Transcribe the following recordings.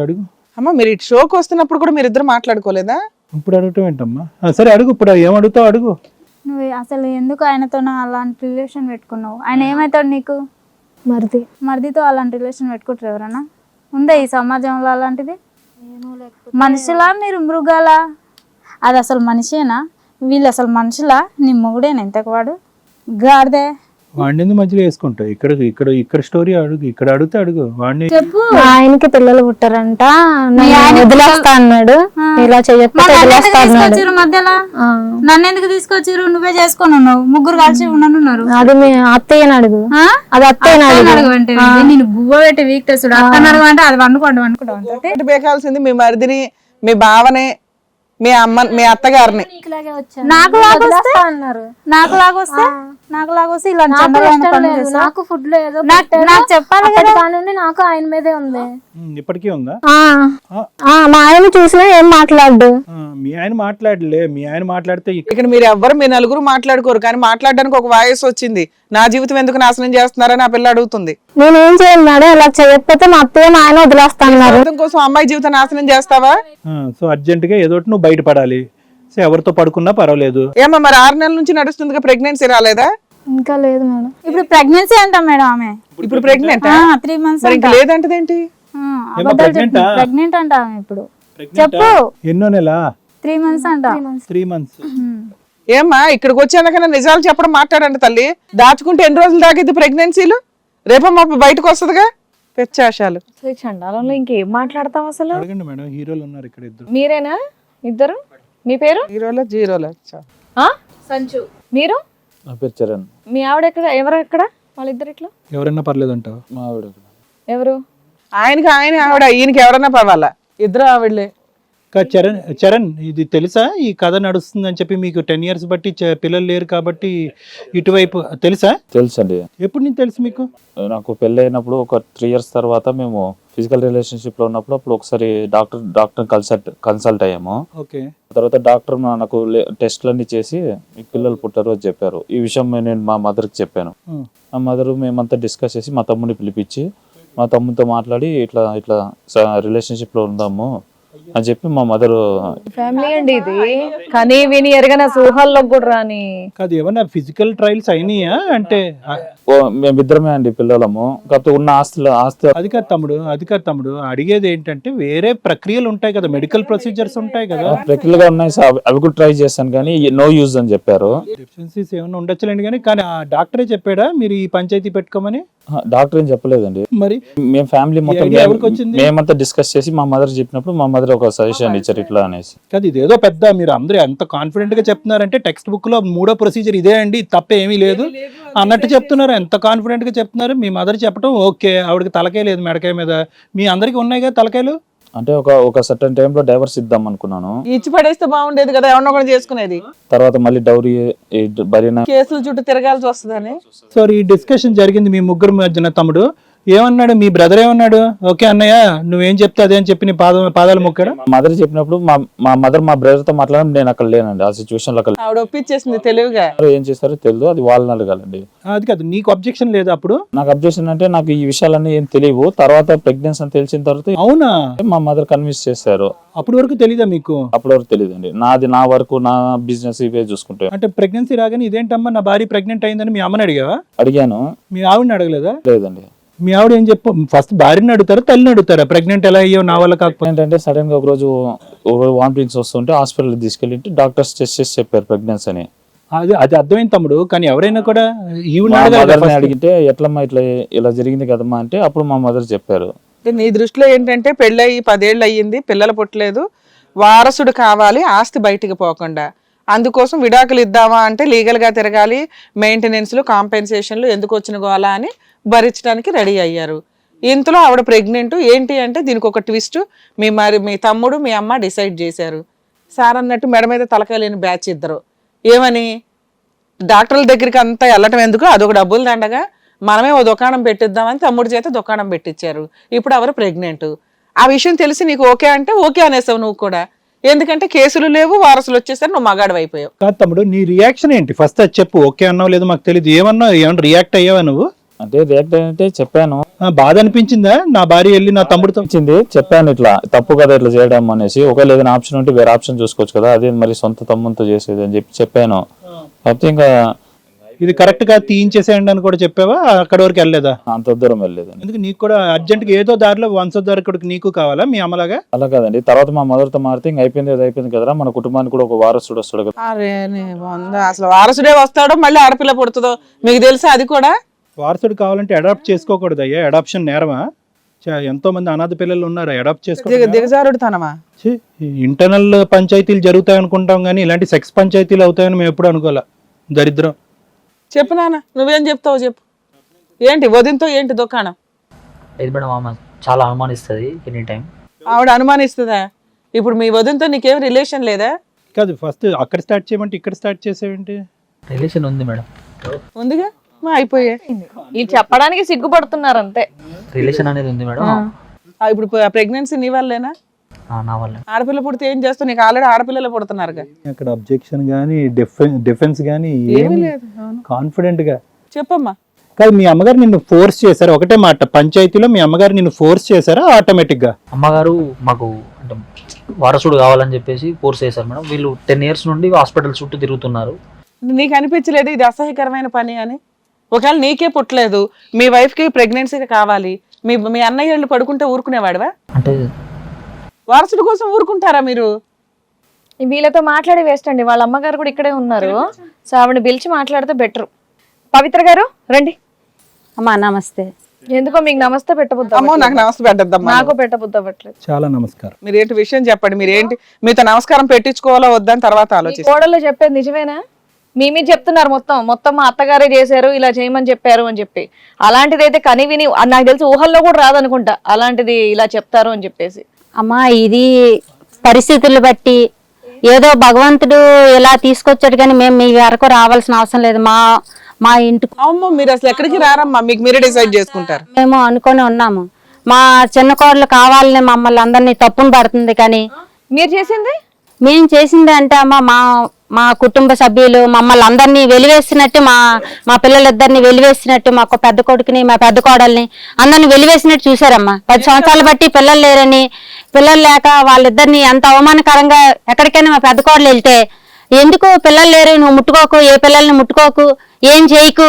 అడుగు. అమ్మ మీరు ఇటు షోకి వస్తున్నప్పుడు కూడా మీరు ఇద్దరు మాట్లాడుకోలేదా? ఇప్పుడు అడగటం ఏంటమ్మా? సరే అడుగు, ఇప్పుడు ఏం అడుగుతావు అడుగు. నువ్వు అసలు ఎందుకు ఆయనతో అలాంటి రిలేషన్ పెట్టుకున్నావు? ఆయన ఏమవుతాడు నీకు? మరిదితో అలాంటి రిలేషన్ పెట్టుకుంటారు ఎవరన్నా? ఉందా ఈ సమాజంలో అలాంటిది? మనుషులా మీరు మృగాలా? అది అసలు మనిషేనా? వీళ్ళు అసలు మనుషులా? నీ మొగుడేనా ఇంతకు వాడు గాడిదే? వాడిని మధ్యలో వేసుకుంటావు. ఇక్కడ స్టోరీ అడుగు, ఇక్కడ అడిగితే అడుగు. వాడిని చెప్పు. ఆయనకి పిల్లలు పుట్టారంట, వదిలేస్తా అన్నాడు. ఇలా తీసుకొచ్చిరు మధ్యలో నన్ను ఎందుకు తీసుకొచ్చిరు? నువ్వే చేసుకొని ఉన్నావు, ముగ్గురు కలిసి ఉండనున్నారు. అది మీ అత్తయ్యని అడుగు. అది అత్తయ్యని అడుగు అంటే నేను గువ్వ పెట్టి వీక్నెస్ అత్తని అడుగు అంటే అది వండుకుంటాం. బేకాల్సింది మీ మరిదిని, మీ బావని, మీ అమ్మ, మీ అత్తగారిని. నాకు లాగొస్తే ఇలా నాకు ఫుడ్ లో ఏదో నాకు చెప్పాలి కదా. కానుండి నాకు ఆయన మీదే ఉంది. ఇప్పటికీ ఉందా? మా ఆయన చూసినా ఏం మాట్లాడు. మీ ఆయన మాట్లాడలే. మీ ఆయన మాట్లాడితే ఇక్కడ మీరు ఎవ్వరు, మీ నలుగురు మాట్లాడుకోరు, కానీ మాట్లాడడానికి ఒక వాయిస్ వచ్చింది. నా జీవితం ఎందుకు నాశనం చేస్తున్నారని ఆ పిల్ల అడుగుతుంది. నేనేం చేయాలి మేడం? ఇలా చేయకపోతే మా అత్తయ్య మా ఆయన వదిలేస్తున్నారు. కోసం అమ్మాయి జీవితం నాశనం చేస్తావా? సో అర్జెంట్ గా ఏదో నువ్వు బయటపడాలి. సో ఎవరితో పడుకున్నా పర్వాలేదు. ఏమో మరి 6 నెలల నుంచి నడుస్తుంది, ప్రెగ్నెన్సీ రాలేదా? ఇంకా లేదు మేడం. ఇప్పుడు ప్రెగ్నెన్సీ అంటాం మేడం. ఆమె ఇప్పుడు ప్రెగ్నెంట్ 3 months ఇంకా లేదంటదేంటి? ప్రెగ్నెంట్ అంట ఆమె. ఇప్పుడు చెప్పు, ఎన్నో నెల? 3 months అంట. 3 months. ఏమ్మా ఇక్కడికి వచ్చాకన్నా నిజాలు చెప్పడం మాట్లాడండి తల్లి. దాచుకుంటే ఎన్ని రోజులు దాకిద్ది ప్రెగ్నెన్సీలు? రేపమ్మా బయటకు వస్తుందిగా పెచ్చాశాలు. చండాలంలో ఇంకేం మాట్లాడతాం అసలు? అడగండి మేడం, హీరోలు ఉన్నారు ఇక్కడ ఇద్దరు. మీరేనా ఇద్దరు? మీ పేరు? హీరోలో జీరోలో. సంచు. మీరు? నా పేరు చరణ్. మీ ఆవిడ ఎక్కడ? ఎవరు ఎక్కడ? వాళ్ళిద్దరు ఇట్లా ఎవరైనా పర్లేదు అంటావు? మా ఆవిడ ఎవరు? ఆయనకి ఆయన ఆవిడ, ఈయనకి ఎవరన్నా పర్వాలా, ఇద్దరు ఆవిడలే. చరణ్ ఇది తెలుసా? ఈ కథ నడుస్తుందని చెప్పి మీకు 10 years బట్టి పిల్లలు లేరు కాబట్టి ఇటువైపు తెలుసా? తెలుసండి. ఎప్పుడు నుంచి తెలుసు మీకు? నాకు పెళ్ళి అయినప్పుడు ఒక 3 years తర్వాత మేము ఫిజికల్ రిలేషన్షిప్ లో ఉన్నప్పుడు అప్పుడు ఒకసారి డాక్టర్ కన్సల్ట్ అయ్యాము. ఓకే. తర్వాత డాక్టర్ నాకు టెస్ట్లన్నీ చేసి మీకు పిల్లలు పుట్టారు అని చెప్పారు. ఈ విషయం నేను మా మదర్కి చెప్పాను. మా మదర్ మేమంతా డిస్కస్ చేసి మా తమ్ముడిని పిలిపించి మా తమ్ముడితో మాట్లాడి ఇట్లా ఇట్లా రిలేషన్షిప్ లో ఉందాము అని చెప్పి మా మదర్. ఫ్యామిలీ అండి ఇది, కానీ విని ఎరగన ఊహల్లో కూడా రాని. కాదు, ఏమన్నా ఫిజికల్ ట్రయల్స్ అయినాయా? అంటే మేమిద్దరమే అండి పిల్లలము. కాకపోతే ఉన్న ఆస్తి అది కాదు తమ్ముడు అడిగేది ఏంటంటే వేరే ప్రక్రియలు ఉంటాయి కదా, మెడికల్ ప్రొసీజర్స్ ఉంటాయి కదా. ప్రక్రియలుగా ఉన్నాయి సార్, అవి కూడా ట్రై చేశాను కానీ నో యూజ్ అని చెప్పారు. డెఫిషియన్సీస్ ఏమైనా ఉండొచ్చులేండి, కానీ ఆ డాక్టరే చెప్పాడా మీరు ఈ పంచాయతీ పెట్టుకోమని? డాక్టర్ ఏం చెప్పలేదండి. మరి మేము ఫ్యామిలీ మొత్తం వచ్చింది మేమంతా డిస్కస్ చేసి మా మదర్ చెప్పినప్పుడు మా మదర్ ఒక సజెషన్ ఇచ్చారు ఇట్లా అనేసి. కాదు, ఇదేదో పెద్ద మీరు అందరూ ఎంత కాన్ఫిడెంట్ గా చెప్తున్నారంటే టెక్స్ట్ బుక్ లో 3వ ప్రొసీజర్ ఇదే అండి, తప్ప ఏమీ లేదు అన్నట్టు చెప్తున్నారు. ఎంత కాన్ఫిడెంట్ గా చెప్తున్నారు. మీ మదర్ చెప్పడం ఓకే, ఆవిడకి తలకాయ లేదు మెడకాయ మీద. మీ అందరికి ఉన్నాయి కదా తలకాయలు. అంటే ఒక సర్టన్ టైం లో డైవర్స్ ఇద్దాం అనుకున్నాను. ఇచ్చి పడేస్తే బాగుండేది కదా, ఎవరినో ఒకటి చేసుకునేది. తర్వాత మళ్ళీ డౌరీ కేసుల చుట్టూ తిరగాల్సి వస్తుందని. సో ఈ డిస్కషన్ జరిగింది మీ ముగ్గురు మధ్యన. తమ్ముడు ఏమన్నాడు? మీ బ్రదర్ ఏమన్నాడు? ఓకే అన్నయ్య నువ్వేం చెప్తే అదే అని చెప్పి నీ పాదాలు మొక్కాడు. మదర్ చెప్పినప్పుడు మా మదర్ మా బ్రదర్ తో మాట్లాడడం నేను అక్కడ లేనండి. ఆ సిచ్యువేషన్ లో ఆవిడ ఒప్పించేసింది తెలివిగా. ఏం చేస్తారో తెలియదు, అది వాళ్ళని అడగాలండి. అది కాదు, నీకు అబ్జెక్షన్ లేదు అప్పుడు? నాకు అబ్జెక్షన్ అంటే నాకు ఈ విషయాలన్నీ ఏం తెలియవు. తర్వాత ప్రెగ్నెన్సీ అని తెలిసిన తర్వాత అవునా మా మదర్ కన్విన్స్ చేశారు. అప్పటి వరకు తెలీదా మీకు? అప్పటి వరకు తెలియదండి. నా వరకు నా బిజినెస్ ఇవే చూసుకుంటే. అంటే ప్రెగ్నెన్సీ రాగానే ఇదేంటమ్మా నా భార్య ప్రెగ్నెంట్ అయిందని మీ అమ్మని అడిగావా? అడిగాను. మీ ఆవిడని అడగలేదా? లేదండి. మీ ఆవిడ ఏం చెప్పు? ఫస్ట్ భార్యని అడుగుతారా తల్లిని అడుగుతారా? ప్రెగ్నెంట్ ఎలా అయ్యో నా వల్ల కాకపోతే? ఏంటంటే సడన్ గా ఒక రోజు వామిటింగ్స్ వస్తుంటే హాస్పిటల్ తీసుకెళ్ళి డాక్టర్స్ టెస్ట్ చేసి చెప్పారు ప్రెగ్నెన్సీ అని. అది అర్థమైంది తమ్ముడు, కానీ ఎవరైనా కూడా అడిగితే ఎట్లమ్మా ఇలా జరిగింది కదమ్మా అంటే అప్పుడు మా మదర్ చెప్పారు. నీ దృష్టిలో ఏంటంటే పెళ్ళయి 10 ఏళ్ళు అయ్యింది, పిల్లలు పుట్టలేదు, వారసుడు కావాలి ఆస్తి బయటికి పోకుండా, అందుకోసం విడాకులు ఇద్దామా అంటే లీగల్ గా తిరగాలి, మెయింటెనెన్స్లు కాంపెన్సేషన్లు ఎందుకు వచ్చిన గోలా అని భరించడానికి రెడీ అయ్యారు. ఇంతలో ఆవిడ ప్రెగ్నెంట్. ఏంటి అంటే దీనికి ఒక ట్విస్ట్, మీ తమ్ముడు మీ అమ్మ డిసైడ్ చేశారు. సార్ అన్నట్టు మెడ మీద తలకాయ లేని బ్యాచ్ ఇద్దరు. ఏమని డాక్టర్ల దగ్గరికి అంతా వెళ్ళటం ఎందుకు, అదొక డబ్బులు దండగా, మనమే ఓ దుకాణం పెట్టిద్దామని తమ్ముడి చేత దుకాణం పెట్టించారు. ఇప్పుడు ఎవరు ప్రెగ్నెంట్. ఆ విషయం తెలిసి నీకు ఓకే అంటే ఓకే అనేసావు నువ్వు కూడా. ఎందుకంటే కేసులు లేవు, వారసులు వచ్చేసరి నువ్వు మగాడు అయిపోయావు. కాదు తమ్ముడు, నీ రియాక్షన్ ఏంటి ఫస్ట్ అది చెప్పు. ఓకే అన్నావు లేదు మాకు తెలియదు, ఏమన్నా రియాక్ట్ అయ్యావా నువ్వు? అంటే రియాక్ట్ అంటే చెప్పాను, బాధ అనిపించిందా నా భార్య వెళ్ళి నా తమ్ముడితో ఇచ్చింది, చెప్పాను ఇట్లా తప్పు కదా ఇట్లా చేయడం అనేసి, ఒకవేళ ఏదైనా ఆప్షన్ ఉంటే వేరే ఆప్షన్ చూసుకోవచ్చు కదా, అదే మరి సొంత తమ్ముతో చేసేది అని చెప్పాను. కాకపోతే ఇంకా ఇది కరెక్ట్ గా తీయించేసేయండి అని కూడా చెప్పావా? అక్కడ వరకు వెళ్ళలేదా? అంత దూరం వెళ్ళలేదండి. ఎందుకు నీకు కూడా అర్జెంట్ గా ఏదో దారిలో వంశోద్ధారకుడికి నీకు కావాలా మీ అమ్మలాగా? అలా కాదండి, తర్వాత మా మదర్తో మారితే ఇంక అయిపోయింది కదా, మన కుటుంబానికి కూడా ఒక వారసుడు వస్తాడు కదా. అరే అసలు వారసుడే వస్తాడో మళ్ళీ ఆడపిల్ల పుడుతుందో మీకు తెలుసా? అది కూడా వారసుడు కావాలంటే అడాప్ట్ చేసుకోకూడదు అయ్యా. అడాప్షన్ నేరమా? ఎంతో మంది అనాథ పిల్లలు ఉన్నారు, అడాప్ట్ చేసుకో. దిగజారుడు తనమా? ఇంటర్నల్ పంచాయతీలు జరుగుతాయి అనుకుంటాం కానీ ఇలాంటి సెక్స్ పంచాయతీలు అవుతాయని మేము ఎప్పుడు అనుకోలే. దరిద్రం. చెప్పు నాన్న, నువ్వేం చెప్తావు చెప్పు. ఏంటి వదినతో ఏంటి దుకాణం? లేదు మేడం, ఆమె చాలా అనుమానిస్తుంది ఎనీ టైం. ఆవిడ అనుమానిస్తుందా? ఇప్పుడు మీ వదినతో నీకేం రిలేషన్ లేదా? కాదు, ఫస్ట్ అక్కడ స్టార్ట్ చేయమంటే ఇక్కడ స్టార్ట్ చేసేవేంటి? రిలేషన్ ఉంది మేడం. ఉందిగా, అయిపోయా. వీళ్ళు చెప్పడానికి సిగ్గుపడుతున్నారు అంతే. రిలేషన్ అనేది ఉంది మేడం. ఇప్పుడు ప్రెగ్నెన్సీ నీ వల్లేనా? నా వల్ల. ఆడపిల్ల పుడితే ఏం చేస్తావు? నీకు ఆల్రెడీ ఆడపిల్లలు పుడుతున్నారుగా. అక్కడ అబ్జెక్షన్ గానీ డిఫెన్స్ గానీ ఏమీ లేదు. కాన్ఫిడెంట్ గా చెప్పమ్మా. కాదు, మీ అమ్మగారు నిన్ను ఫోర్స్ చేశారా? ఒకటే మాట, పంచాయతీలో మీ అమ్మగారు నిన్ను ఫోర్స్ చేశారా ఆటోమేటిక్ గా? అమ్మగారు మాకు అంటే వారసుడు కావాలని చెప్పేసి ఫోర్స్ చేశారు మేడం. వీళ్ళు 10 years నుండి హాస్పిటల్ చుట్టూ తిరుగుతున్నారు. నీకు అనిపించలేదు ఇది అసహ్యకరమైన పని అని? ఒకవేళ నీకే పుట్టలేదు, మీ వైఫ్ కి ప్రెగ్నెన్సీ కావాలి, మీ అన్నయ్య పడుకుంటే ఊరుకునేవాడివా? అంటే వారసుడు కోసం ఊరుకుంటారా మీరు? వీళ్ళతో మాట్లాడి వేస్ట్ అండి. వాళ్ళ అమ్మగారు కూడా ఇక్కడే ఉన్నారు. సో ఆవిడ పిలిచి మాట్లాడితే బెటర్. పవిత్ర గారు రండి. అమ్మా నమస్తే. ఎందుకో మీకు నమస్తే పెట్టబుద్దా? అమ్మో, నాకు నమస్తే పెట్టద్దమ్మా. నాకు పెట్టబుద్దా పట్టలేదు. చాలా నమస్కారం. మీరు ఏంటి విషయం చెప్పండి. మీరేంటి మీతో నమస్కారం పెట్టించుకోవాలా వద్దని తర్వాత ఆలోచిస్తాను. కోడలు చెప్పేది నిజమేనా? మీ మీద చెప్తున్నారు మొత్తం మా అత్తగారే చేశారు, ఇలా చేయమని చెప్పారు అని చెప్పి. అలాంటిది అయితే కని విని నాకు తెలిసి ఊహల్లో కూడా రాదనుకుంటా అలాంటిది ఇలా చెప్తారు అని చెప్పేసి. అమ్మా ఇది పరిస్థితులు బట్టి ఏదో భగవంతుడు ఇలా తీసుకొచ్చాడు కానీ మేము మీ వరకు రావాల్సిన అవసరం లేదు. మా ఇంటికి అమ్మో, మీరు అసలు ఎక్కడికి రారమ్మా, మీకు మీరే డిసైడ్ చేసుకుంటారు. మేము అనుకొని ఉన్నాము. మా చిన్న కోడలు కావాలని మమ్మల్ని అందరినీ తప్పును పడుతుంది కానీ మీరు చేసింది మేము చేసింది అంటే అమ్మ మా కుటుంబ సభ్యులు మమ్మల్ని అందరినీ వెలివేసినట్టు, మా పిల్లలిద్దరిని వెలివేసినట్టు, మా పెద్ద కొడుకుని మా పెద్ద కోడల్ని అందరిని వెలివేసినట్టు చూసారమ్మా. 10 సంవత్సరాలు బట్టి పిల్లలు లేరని, పిల్లలు లేక వాళ్ళిద్దరిని అంత అవమానకరంగా ఎక్కడికైనా మా పెద్ద కోడలు వెళ్తే, ఎందుకు పిల్లలు లేరు, నువ్వు ముట్టుకోకు, ఏ పిల్లల్ని ముట్టుకోకు, ఏం చేయకు,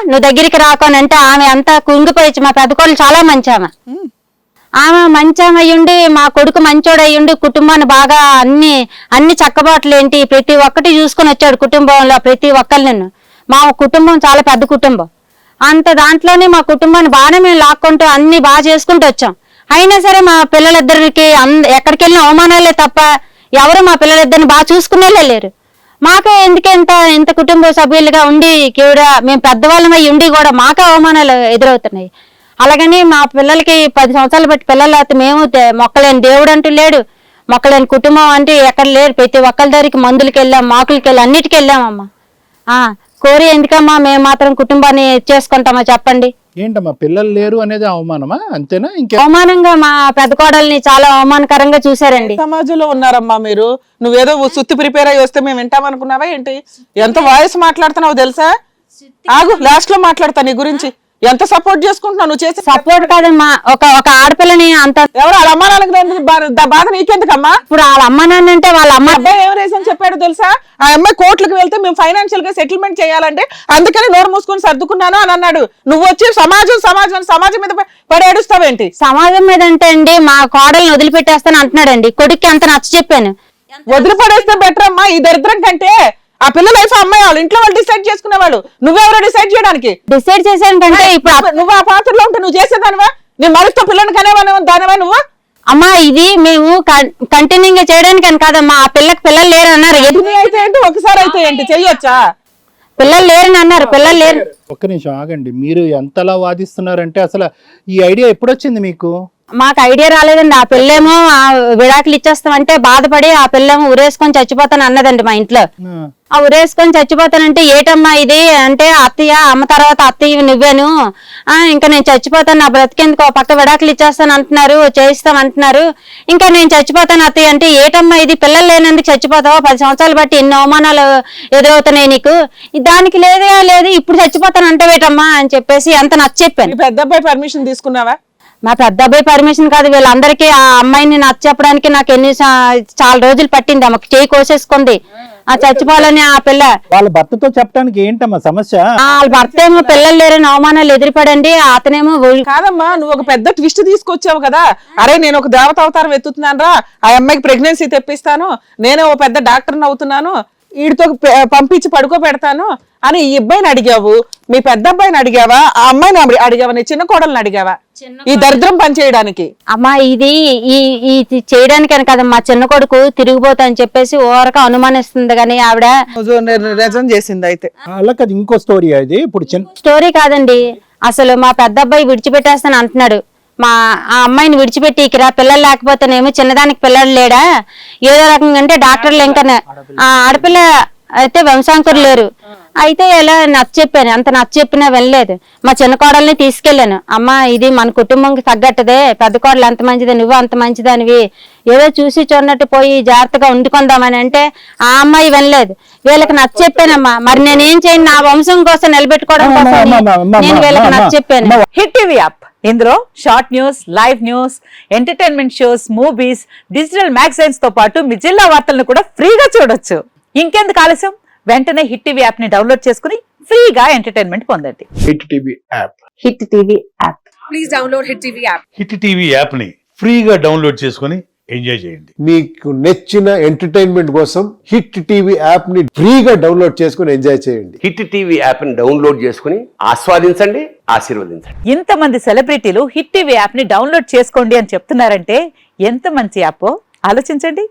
నువ్వు దగ్గరికి రాకు అని అంటే ఆమె అంతా కుంగిపోయి, మా పెద్ద కోడలు చాలా మంచి ఆమె మంచి ఆమె అయ్యుండి, మా కొడుకు మంచోడు అయ్యుండి కుటుంబాన్ని బాగా అన్ని చక్కబాట్లు ఏంటి ప్రతి ఒక్కటి చూసుకొని వచ్చాడు కుటుంబంలో ప్రతి ఒక్కరిని. మా కుటుంబం చాలా పెద్ద కుటుంబం. అంత దాంట్లోనే మా కుటుంబాన్ని బాగానే మేము లాక్కుంటూ అన్ని బాగా చేసుకుంటూ వచ్చాం. అయినా సరే మా పిల్లలిద్దరికి ఎక్కడికి వెళ్ళిన అవమానాలే తప్ప ఎవరు మా పిల్లలిద్దరిని బాగా చూసుకునేలే లేరు. మాకే ఎందుకే ఇంత కుటుంబ సభ్యులుగా ఉండి కూడా మేము పెద్దవాళ్ళమై ఉండి కూడా మాకే అవమానాలు ఎదురవుతున్నాయి. అలాగని మా పిల్లలకి 10 సంవత్సరాలు బట్టి పిల్లలు అయితే మేము మొక్కలేని దేవుడు అంటూ లేడు, మొక్కలేని కుటుంబం అంటే ఎక్కడ లేరు. ప్రతి ఒక్కరి దగ్గరికి మందులకి వెళ్ళాం, మాకులకి వెళ్ళాం, అన్నిటికి వెళ్ళామమ్మా. కోరి ఎందుకమ్మా మేము మాత్రం కుటుంబాన్ని చేసుకుంటామా చెప్పండి? ఏంటమ్మా పిల్లలు లేరు అనేది అవమానమా? అంతేనా? ఇంకే అవమానంగా మా పెద్ద కోడల్ని చాలా అవమానకరంగా చూసారండి. సమాజంలో ఉన్నారమ్మా మీరు. నువ్వేదో సుత్తి ప్రిపేర్ అయ్యి వస్తే మేము వింటామనుకున్నావా ఏంటి? ఎంత వాయిస్ మాట్లాడుతున్నావు తెలుసా? ఆగు, లాస్ట్ లో మాట్లాడతా నీ గురించి. ఎంత సపోర్ట్ చేసుకుంటున్నావు నువ్వు చేసే సపోర్ట్ కాదమ్మా. ఒక ఆడపిల్లని అంత ఎవరు వాళ్ళ అమ్మ నాన్నకి బాధ నీకెందుకమ్మా? ఇప్పుడు వాళ్ళ అమ్మ నాన్న అంటే వాళ్ళ అమ్మ అబ్బాయి ఏం రీజన్ చెప్పాడు తెలుసా? ఆ అమ్మాయి కోర్టులకు వెళ్తే మేము ఫైనాన్షియల్ గా సెటిల్మెంట్ చేయాలంటే అందుకని నోరు మూసుకొని సర్దుకున్నాను అని అన్నాడు. నువ్వు వచ్చి సమాజం మీద పడేడుస్తావేంటి? సమాజం మీద అంటే అండి మా కోడల్ని వదిలిపెట్టేస్తాను అంటున్నాడండి. కొడుక్కి అంత నచ్చ చెప్పాను. వదిలిపడేస్తే బెటర్ అమ్మా ఈ దరిద్రం కంటే. ఆ పిల్ల లైఫ్ అమ్మాయి వాళ్ళు ఇంట్లో వాళ్ళు డిసైడ్ చేసుకునేవాళ్ళు, నువ్వెవరో డిసైడ్ చేయడానికి? డిసైడ్ చేశాను కంటే ఇప్పుడు నువ్వు ఆ పాత్రలో ఉంటే నువ్వు చేసేదానివా? నీ మరితో పిల్లని కనేవానివా నువ్వు? అమ్మా ఇది మేము కంటిన్యూగా చేయడానికి అని కాదమ్మా. ఆ పిల్లకి పిల్లలు లేరు అన్నారు. అయితే ఏంటి, ఒకసారి అయితే ఏంటి, చెయ్యొచ్చా? పిల్లలు లేరని అన్నారు. పిల్లలు లేరు. ఒక్క నిమిషం ఆగండి. మీరు ఎంతలా వాదిస్తున్నారంటే అసలు ఈ ఐడియా ఎప్పుడు వచ్చింది మీకు? మాకు ఐడియా రాలేదండి. ఆ పిల్లేమో విడాకులు ఇచ్చేస్తామంటే బాధపడి ఆ పిల్లేమో ఉరేసుకొని చచ్చిపోతాను అన్నదండి మా ఇంట్లో. ఆ ఉరేసుకొని చచ్చిపోతానంటే ఏటమ్మా ఇది అంటే అత్తయ్య అమ్మ తర్వాత అత్తయ్య నువ్వేను ఇంకా నేను చచ్చిపోతాను నా బ్రతికేందుకు ఒక పక్క విడాకులు ఇచ్చేస్తాను అంటున్నారు చేయిస్తాం అంటున్నారు ఇంకా నేను చచ్చిపోతాను అత్తయ్య అంటే ఏటమ్మా ఇది పిల్లలు లేనందుకు చచ్చిపోతావా 10 సంవత్సరాలు బట్టి ఎన్ని అవమానాలు ఎదురవుతున్నాయి నీకు దానికి లేదు ఇప్పుడు చచ్చిపోతాను అంటే వేటమ్మా అని చెప్పేసి అంత నచ్చ చెప్పాను. మీ పెద్ద అబ్బాయి పర్మిషన్ తీసుకున్నావా? మా పెద్ద అబ్బాయి పర్మిషన్ కాదు, వీళ్ళందరికీ ఆ అమ్మాయిని నచ్చ చెప్పడానికి నాకు చాలా రోజులు పట్టింది. ఆమెకు చేయి కోసేసుకుంది చచ్చిపోవాలని ఆ పిల్ల. వాళ్ళ భర్తతో చెప్పడానికి ఏంటమ్మా సమస్య? వాళ్ళ భర్త ఏమో పిల్లలు లేరని అవమానాలు ఎదురుపడండి, అతనేమో కాదమ్మా నువ్వు ఒక పెద్ద ట్విస్ట్ తీసుకొచ్చావు కదా, అరే నేను ఒక దేవత అవతారం ఎత్తుతున్నాను రా, ఆ అమ్మాయికి ప్రెగ్నెన్సీ తెప్పిస్తాను, నేనే ఓ పెద్ద డాక్టర్ని అవుతున్నాను, వీడితో పంపించి పడుకోబెడతాను అని ఈ అబ్బాయిని అడిగావు, మీ పెద్ద అబ్బాయిని అడిగావా, ఆ అమ్మాయిని అడిగావా, నీ చిన్న కోడల్ని అడిగావా ఈ దరిద్రం పని చేయడానికి? అమ్మా ఇది ఈ చేయడానికని కదా మా చిన్న కొడుకు తిరిగిపోతా అని చెప్పేసి ఓరక అనుమానిస్తుంది కానీ ఆవిడ నిజం చేసింది. అయితే అలా కదా ఇంకో స్టోరీ అది. ఇప్పుడు స్టోరీ కాదండి, అసలు మా పెద్ద అబ్బాయి విడిచిపెట్టేస్తాను అంటున్నాడు. ఆ అమ్మాయిని విడిచిపెట్టి ఇకరా పిల్లలు లేకపోతేనేమో చిన్నదానికి పిల్లలు లేడా ఏదో రకంగా అంటే డాక్టర్లు ఇంకా ఆడపిల్ల అయితే వంశాంకురు లేరు. అయితే ఇలా నచ్చ చెప్పాను, అంత నచ్చ చెప్పినా వెళ్ళలేదు. మా చిన్న కోడల్ని తీసుకెళ్లాను, అమ్మ ఇది మన కుటుంబంకి తగ్గట్టదే, పెద్ద కోడలు అంత మంచిదే, నువ్వు అంత మంచిదానివి, ఏదో చూసి చూడనట్టు పోయి జాగ్రత్తగా వండుకుందామని అంటే ఆ అమ్మాయి వెళ్ళలేదు. వీళ్ళకి నచ్చ చెప్పానమ్మా, మరి నేనేం చేయను, నా వంశం కోసం నిలబెట్టుకోవడం కోసం నేను వీళ్ళకి నచ్చ చెప్పాను. హిట్ టీవీ యాప్, ఇందులో short news, live news, entertainment shows, movies, digital magazines తో పాటు మీ జిల్లా వార్తలను కూడా ఫ్రీగా చూడొచ్చు. ఇంకెందుకు ఆలస్యం, వెంటనే హిట్ టీవీ యాప్ ని డౌన్లోడ్ చేసుకుని ఫ్రీగా ఎంటర్టైన్మెంట్ పొందండి. Hit TV app. Hit TV app. Please download hit TV app. Hit TV app ని ఫ్రీగా డౌన్లోడ్ చేసుకుని ఎంజాయ్ చేయండి. మీకు నచ్చిన ఎంటర్టైన్మెంట్ కోసం హిట్ టీవీ యాప్ ని ఫ్రీగా డౌన్లోడ్ చేసుకుని ఎంజాయ్ చేయండి. హిట్ టీవీ యాప్ ని డౌన్లోడ్ చేసుకుని ఆస్వాదించండి, ఆశీర్వదించండి. ఇంతమంది సెలబ్రిటీలు హిట్ టీవీ యాప్ ని డౌన్లోడ్ చేసుకోండి అని చెప్తున్నారంటే ఎంత మంచి యాప్ ఆలోచించండి.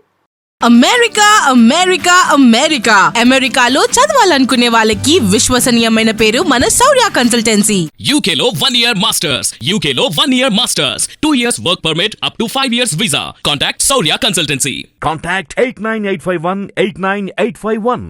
అమెరికా అమెరికా అమెరికా అమెరికాలో చదవాలనుకునే వాళ్ళకి విశ్వసనీయమైన పేరు మన శౌర్య కన్సల్టెన్సీ. యూకేలో 1 year మాస్టర్స్, యూకేలో 1 year masters, 2 years work permit up to 5 years visa. Contact Shaurya consultancy. Contact 89851 89851.